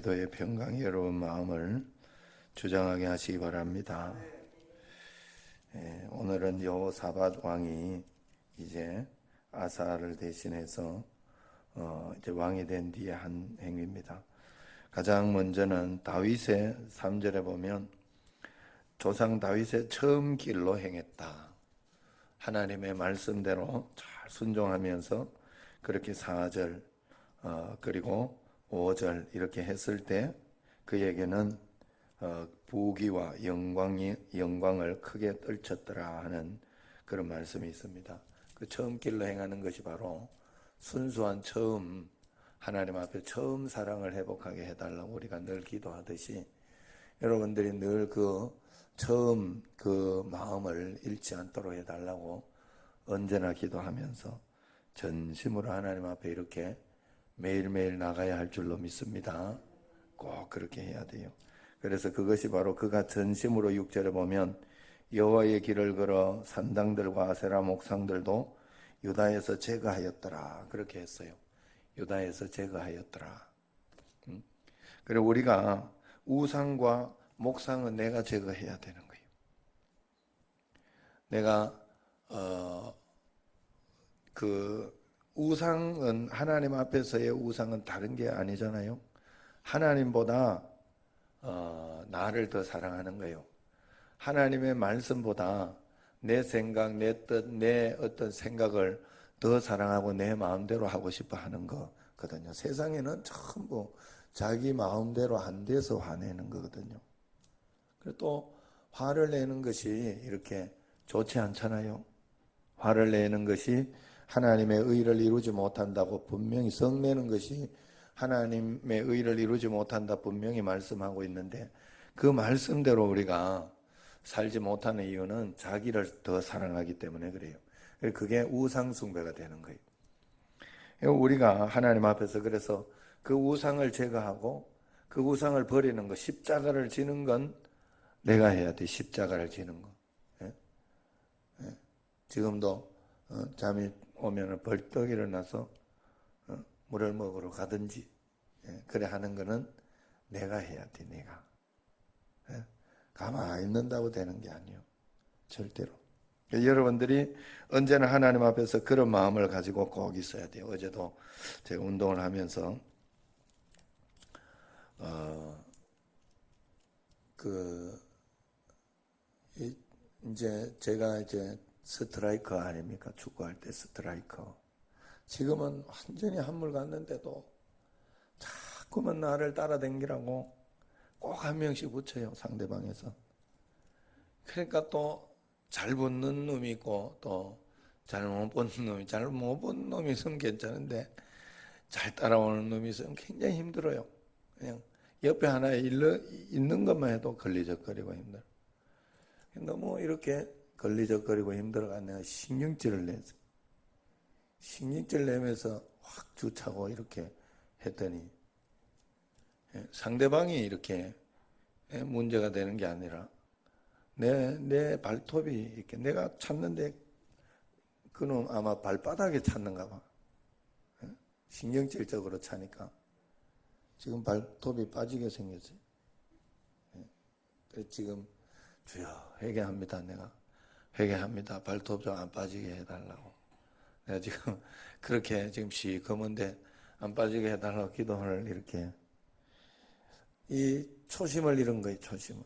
기도의 평강이 여러분 마음을 주장하게 하시기 바랍니다. 오늘은 여호사밧 왕이 이제 아사를 대신해서 이제 왕이 된 뒤에 한 행위입니다. 가장 먼저는 다윗의 3절에 보면 조상 다윗의 처음 길로 행했다. 하나님의 말씀대로 잘 순종하면서 그렇게 4절 그리고 5절 이렇게 했을 때 그에게는 부귀와 영광을 크게 떨쳤더라 하는 그런 말씀이 있습니다. 그 처음 길로 행하는 것이 바로 순수한 처음, 하나님 앞에 처음 사랑을 회복하게 해달라고 우리가 늘 기도하듯이 여러분들이 늘 그 처음 그 마음을 잃지 않도록 해달라고 언제나 기도하면서 전심으로 하나님 앞에 이렇게 매일매일 나가야 할 줄로 믿습니다. 꼭 그렇게 해야 돼요. 그래서 그것이 바로 그가 전심으로 6절에 보면 여호와의 길을 걸어 산당들과 아세라 목상들도 유다에서 제거하였더라 그렇게 했어요. 유다에서 제거하였더라. 그리고 우리가 우상과 목상은 내가 제거해야 되는 거예요. 내가 그 우상은 하나님 앞에서의 우상은 다른 게 아니잖아요. 하나님보다 나를 더 사랑하는 거예요. 하나님의 말씀보다 내 생각, 내 뜻, 내 어떤 생각을 더 사랑하고 내 마음대로 하고 싶어 하는 거거든요. 세상에는 전부 자기 마음대로 안 돼서 화내는 거거든요. 그리고 또 화를 내는 것이 이렇게 좋지 않잖아요. 화를 내는 것이 하나님의 의를 이루지 못한다고 분명히 성내는 것이 하나님의 의를 이루지 못한다 분명히 말씀하고 있는데 그 말씀대로 우리가 살지 못하는 이유는 자기를 더 사랑하기 때문에 그래요. 그게 우상 숭배가 되는 거예요. 우리가 하나님 앞에서 그래서 그 우상을 제거하고 그 우상을 버리는 거, 십자가를 지는 건 내가 해야 돼. 십자가를 지는 거. 지금도 잠이 오면 벌떡 일어나서 물을 먹으러 가든지 그래 하는 거는 내가 해야 돼. 내가 가만히 있는다고 되는 게 아니에요. 절대로. 여러분들이 언제나 하나님 앞에서 그런 마음을 가지고 꼭 있어야 돼요. 어제도 제가 운동을 하면서 이제 제가 이제 스트라이커 아닙니까? 축구할 때 스트라이커. 지금은 완전히 한물 갔는데도 자꾸만 나를 따라다니라고 꼭 한 명씩 붙여요. 상대방에서. 그러니까 또 잘 붙는 놈이 있고 또 잘 못 붙는 놈이, 잘 못 붙는 놈이 있으면 괜찮은데 잘 따라오는 놈이 있으면 굉장히 힘들어요. 그냥 옆에 하나 있는 것만 해도 걸리적거리고 힘들어. 너무 이렇게 걸리적거리고 힘들어가 내가 신경질을 내서 신경질 내면서 확 주차고 이렇게 했더니 상대방이 이렇게 문제가 되는 게 아니라 내 발톱이 이렇게 내가 찾는데 그놈 아마 발바닥에 찾는가 봐. 신경질적으로 차니까 지금 발톱이 빠지게 생겼어요. 그래서 지금 주여 회개합니다. 내가 회개합니다. 발톱 좀 안 빠지게 해달라고. 내가 지금 그렇게 지금 시커먼데 안 빠지게 해달라고 기도를 이렇게 이 초심을 잃은 거예요. 초심을.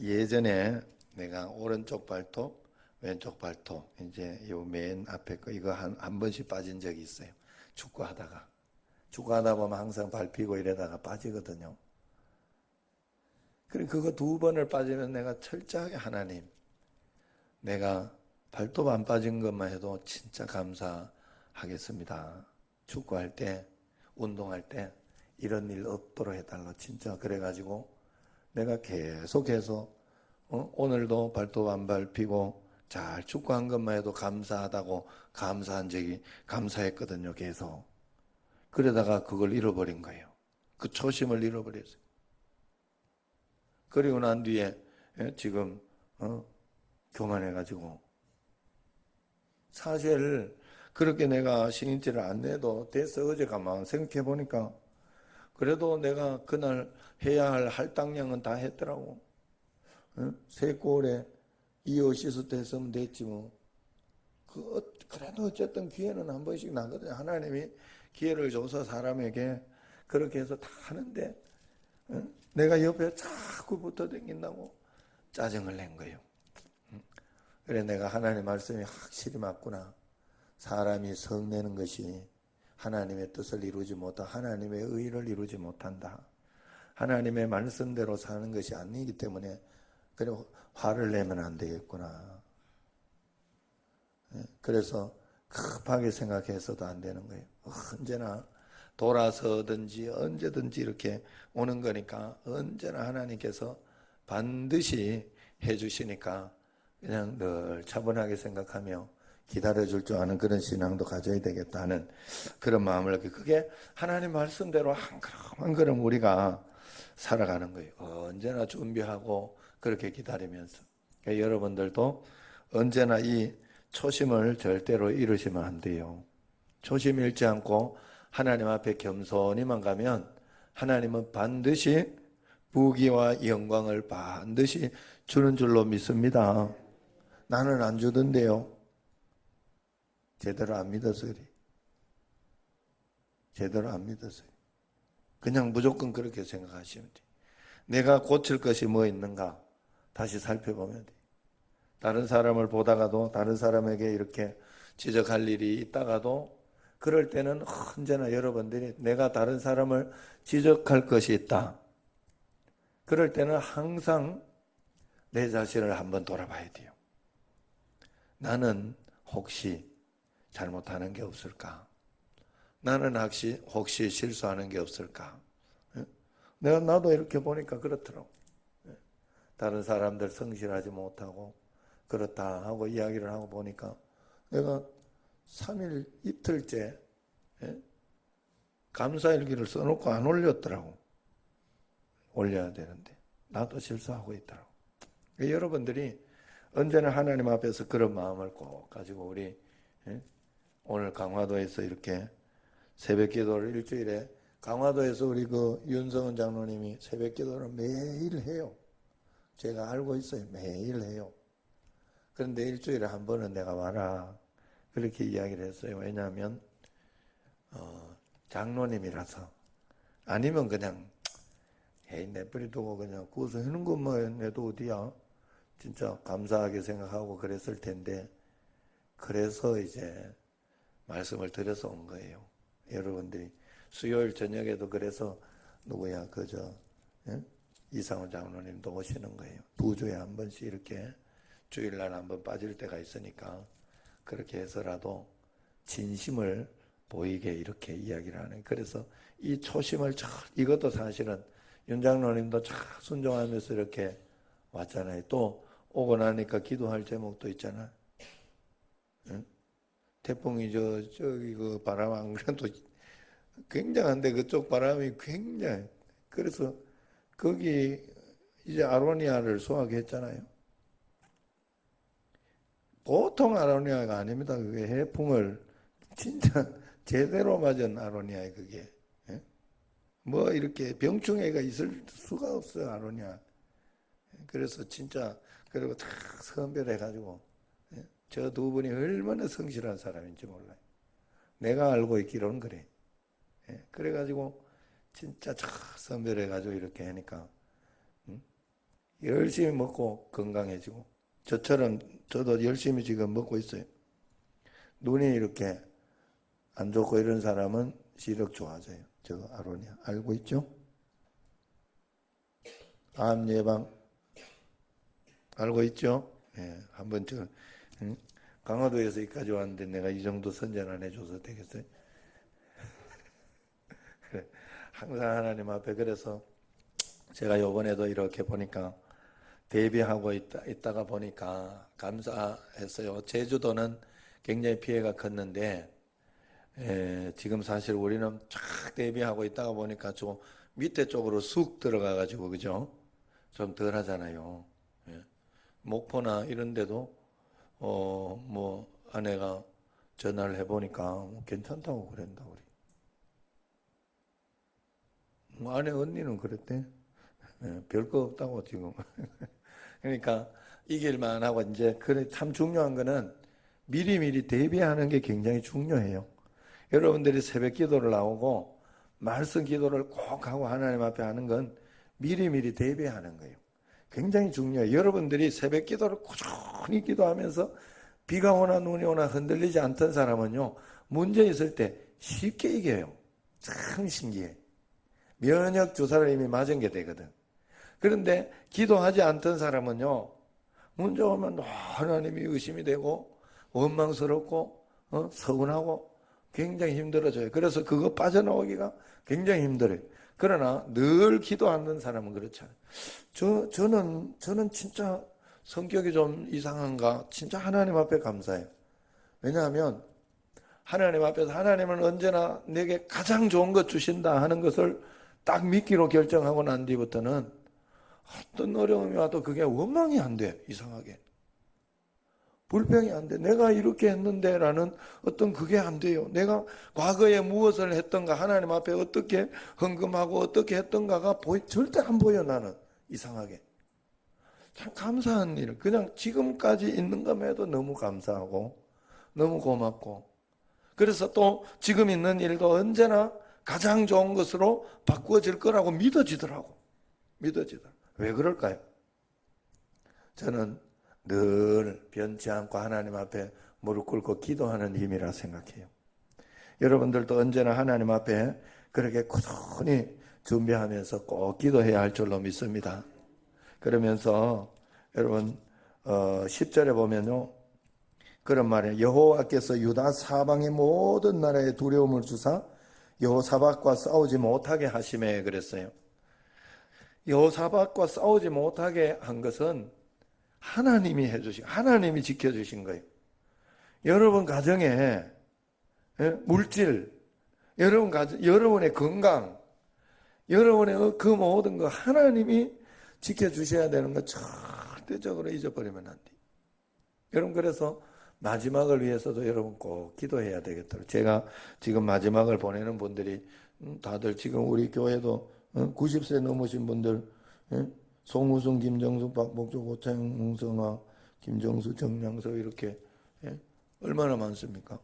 예전에 내가 오른쪽 발톱, 왼쪽 발톱 이제 요 맨 앞에 거 이거 한 번씩 빠진 적이 있어요. 축구하다 보면 항상 밟히고 이러다가 빠지거든요. 그리고 그거 2번을 빠지면 내가 철저하게 하나님, 내가 발톱 안 빠진 것만 해도 진짜 감사하겠습니다. 축구할 때, 운동할 때 이런 일 없도록 해달라. 진짜 그래가지고 내가 계속해서 오늘도 발톱 안 밟히고 잘 축구한 것만 해도 감사하다고 감사했거든요. 계속. 그러다가 그걸 잃어버린 거예요. 그 초심을 잃어버렸어요. 그리고 난 뒤에 지금 교만해가지고 사실 그렇게 내가 신인질을 안 내도 돼서 어제 가만 생각해 보니까 그래도 내가 그날 해야 할 할당량은 다 했더라고. 세 꼴에 이어시스트 했으면 됐지 뭐. 그래도 어쨌든 기회는 한 번씩 나거든요. 하나님이 기회를 줘서 사람에게 그렇게 해서 다 하는데 내가 옆에 자꾸 붙어 댕긴다고 짜증을 낸 거예요. 그래 내가 하나님 말씀이 확실히 맞구나. 사람이 성내는 것이 하나님의 뜻을 이루지 못하고 하나님의 의를 이루지 못한다. 하나님의 말씀대로 사는 것이 아니기 때문에 그래 화를 내면 안 되겠구나. 그래서 급하게 생각해서도 안 되는 거예요. 언제나 돌아서든지 언제든지 이렇게 오는 거니까 언제나 하나님께서 반드시 해주시니까 그냥 늘 차분하게 생각하며 기다려줄 줄 아는 그런 신앙도 가져야 되겠다는 그런 마음을 그게 하나님 말씀대로 한 걸음 한 걸음 우리가 살아가는 거예요. 언제나 준비하고 그렇게 기다리면서 여러분들도 언제나 이 초심을 절대로 잃으시면 안 돼요. 초심 잃지 않고 하나님 앞에 겸손히만 가면 하나님은 반드시 부귀와 영광을 반드시 주는 줄로 믿습니다. 나는 안 주던데요. 제대로 안 믿어서 그래. 제대로 안 믿어서. 그냥 무조건 그렇게 생각하시면 돼. 내가 고칠 것이 뭐 있는가 다시 살펴보면 돼. 다른 사람을 보다가도 다른 사람에게 이렇게 지적할 일이 있다가도 그럴 때는 언제나 여러분들이 내가 다른 사람을 지적할 것이 있다. 그럴 때는 항상 내 자신을 한번 돌아봐야 돼요. 나는 혹시 잘못하는 게 없을까? 나는 혹시 실수하는 게 없을까? 나도 이렇게 보니까 그렇더라고. 다른 사람들 성실하지 못하고 그렇다 하고 이야기를 하고 보니까 내가 3일 이틀째 감사일기를 써놓고 안 올렸더라고. 올려야 되는데 나도 실수하고 있더라고. 여러분들이 언제나 하나님 앞에서 그런 마음을 꼭 가지고 우리 오늘 강화도에서 이렇게 새벽 기도를 일주일에 강화도에서 우리 그 윤성은 장로님이 새벽 기도를 매일 해요. 제가 알고 있어요. 매일 해요. 그런데 일주일에 한 번은 내가 와라. 그렇게 이야기를 했어요. 왜냐하면 장로님이라서 아니면 그냥 에이 내버려 두고 그냥 구워서 하는 것만 해도 어디야. 진짜 감사하게 생각하고 그랬을 텐데 그래서 이제 말씀을 드려서 온 거예요. 여러분들이 수요일 저녁에도 그래서 누구야 이상훈 장로님도 오시는 거예요. 2주에 한 번씩 이렇게 주일날 한 번 빠질 때가 있으니까 그렇게 해서라도 진심을 보이게 이렇게 이야기를 하는. 그래서 이 초심을 이것도 사실은 윤 장로님도 참 순종하면서 이렇게 왔잖아요. 또 오고 나니까 기도할 제목도 있잖아. 응? 태풍이 저기 그 바람 안 그래도 굉장한데 그쪽 바람이 굉장해. 그래서 거기 이제 아로니아를 수확했잖아요. 보통 아로니아가 아닙니다. 그게 해풍을 진짜 제대로 맞은 아로니아에 그게. 예? 뭐 이렇게 병충해가 있을 수가 없어요, 아로니아. 그래서 진짜 그리고 다 선별해가지고 저 두 분이 얼마나 성실한 사람인지 몰라요. 내가 알고 있기로는 그래. 그래가지고 진짜 잘 선별해가지고 이렇게 하니까 열심히 먹고 건강해지고 저처럼 저도 열심히 지금 먹고 있어요. 눈이 이렇게 안 좋고 이런 사람은 시력 좋아져요. 저 아로니아 알고 있죠? 암 예방 알고 있죠? 예, 한번 강화도에서 여기까지 왔는데 내가 이 정도 선전 안 해줘서 되겠어요? 그래, 항상 하나님 앞에 그래서 제가 요번에도 이렇게 보니까 대비하고 있다가 보니까 감사했어요. 제주도는 굉장히 피해가 컸는데 지금 사실 우리는 쫙 대비하고 있다가 보니까 좀 밑에 쪽으로 쑥 들어가가지고 그죠? 좀 덜 하잖아요. 목포나 이런 데도 뭐 아내가 전화를 해보니까 괜찮다고 그랬다 우리. 아내 언니는 그랬대. 별거 없다고 지금. 그러니까 이길만 하고 이제 그래 참 중요한 거는 미리미리 대비하는 게 굉장히 중요해요. 여러분들이 새벽 기도를 나오고 말씀 기도를 꼭 하고 하나님 앞에 하는 건 미리미리 대비하는 거예요. 굉장히 중요해요. 여러분들이 새벽 기도를 꾸준히 기도하면서 비가 오나 눈이 오나 흔들리지 않던 사람은요, 문제 있을 때 쉽게 이겨요. 참 신기해. 면역 주사를 이미 맞은 게 되거든. 그런데 기도하지 않던 사람은요, 문제 오면 하나님이 의심이 되고 원망스럽고 서운하고 굉장히 힘들어져요. 그래서 그거 빠져나오기가 굉장히 힘들어요. 그러나 늘 기도하는 사람은 그렇잖아요. 저는 진짜 성격이 좀 이상한가? 진짜 하나님 앞에 감사해요. 왜냐하면 하나님 앞에서 하나님은 언제나 내게 가장 좋은 것 주신다 하는 것을 딱 믿기로 결정하고 난 뒤부터는 어떤 어려움이 와도 그게 원망이 안 돼. 이상하게. 불평이 안 돼. 내가 이렇게 했는데 라는 어떤 그게 안 돼요. 내가 과거에 무엇을 했던가 하나님 앞에 어떻게 헌금하고 어떻게 했던가가 절대 안 보여 나는. 이상하게. 참 감사한 일. 그냥 지금까지 있는 것에도 너무 감사하고 너무 고맙고 그래서 또 지금 있는 일도 언제나 가장 좋은 것으로 바꾸어질 거라고 믿어지더라고. 왜 그럴까요? 저는 늘 변치 않고 하나님 앞에 무릎 꿇고 기도하는 힘이라 생각해요. 여러분들도 언제나 하나님 앞에 그렇게 꾸준히 준비하면서 꼭 기도해야 할 줄로 믿습니다. 그러면서 여러분 10절에 보면요. 그런 말이에요. 여호와께서 유다 사방의 모든 나라에 두려움을 주사 여호사밧과 싸우지 못하게 하심에 그랬어요. 여호사밧과 싸우지 못하게 한 것은 하나님이 해주신, 하나님이 지켜주신 거예요. 여러분 가정에 물질, 여러분의 건강, 여러분의 그 모든 거 하나님이 지켜주셔야 되는 거 절대적으로 잊어버리면 안 돼요. 여러분 그래서 마지막을 위해서도 여러분 꼭 기도해야 되겠더라고요. 제가 지금 마지막을 보내는 분들이 다들 지금 우리 교회도 90세 넘으신 분들 송우승, 김정수, 박복조, 고창, 홍성화, 김정수, 정량서 이렇게 얼마나 많습니까?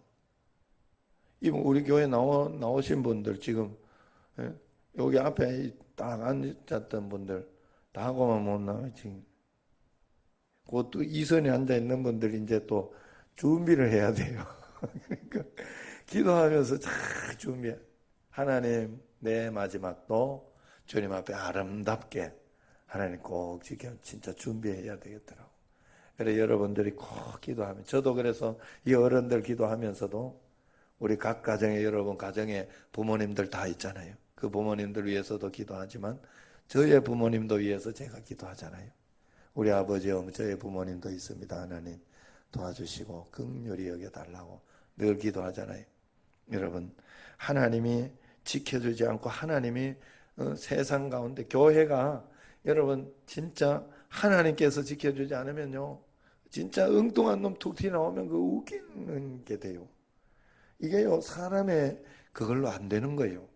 이분 우리 교회 나오신 분들 지금 여기 앞에 딱 앉았던 분들 다 하고만 못 나와요 지금. 그것도 이선에 앉아 있는 분들이 이제 또 준비를 해야 돼요. 그러니까 기도하면서 잘 준비해. 하나님 내 마지막도 주님 앞에 아름답게 하나님 꼭 지켜 진짜 준비해야 되겠더라고. 그래서 여러분들이 꼭 기도하면 저도 그래서 이 어른들 기도하면서도 우리 각 가정에 여러분 가정에 부모님들 다 있잖아요. 그 부모님들 위해서도 기도하지만 저의 부모님도 위해서 제가 기도하잖아요. 우리 아버지, 어머니, 저의 부모님도 있습니다. 하나님 도와주시고 긍휼히 여겨달라고 늘 기도하잖아요. 여러분 하나님이 지켜주지 않고 하나님이 세상 가운데 교회가 여러분 진짜 하나님께서 지켜주지 않으면요 진짜 엉뚱한 놈 툭 튀어나오면 그 웃기는 게 돼요. 이게요 사람의 그걸로 안 되는 거예요.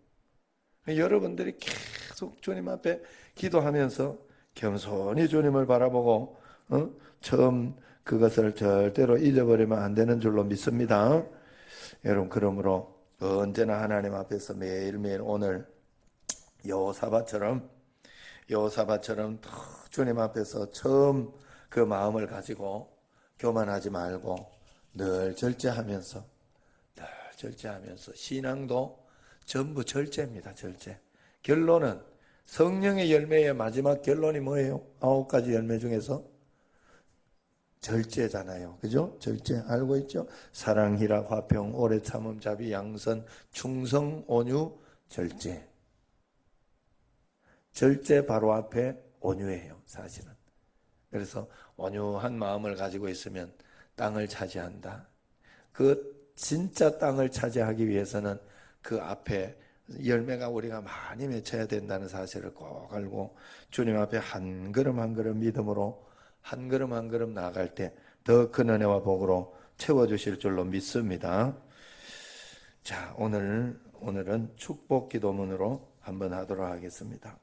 여러분들이 계속 주님 앞에 기도하면서 겸손히 주님을 바라보고 처음 그것을 절대로 잊어버리면 안 되는 줄로 믿습니다. 여러분 그러므로 언제나 하나님 앞에서 매일매일 오늘 여호사밧처럼 주님 앞에서 처음 그 마음을 가지고 교만하지 말고 늘 절제하면서 신앙도 전부 절제입니다. 절제. 결론은 성령의 열매의 마지막 결론이 뭐예요? 9가지 열매 중에서 절제잖아요. 그죠? 절제 알고 있죠? 사랑, 희락, 화평, 오래 참음, 자비, 양선, 충성, 온유, 절제. 절제 바로 앞에 온유예요. 사실은. 그래서 온유한 마음을 가지고 있으면 땅을 차지한다. 그 진짜 땅을 차지하기 위해서는 그 앞에 열매가 우리가 많이 맺혀야 된다는 사실을 꼭 알고 주님 앞에 한 걸음 한 걸음 믿음으로 한 걸음 한 걸음 나아갈 때 더 큰 은혜와 복으로 채워주실 줄로 믿습니다. 자, 오늘은 축복 기도문으로 한번 하도록 하겠습니다.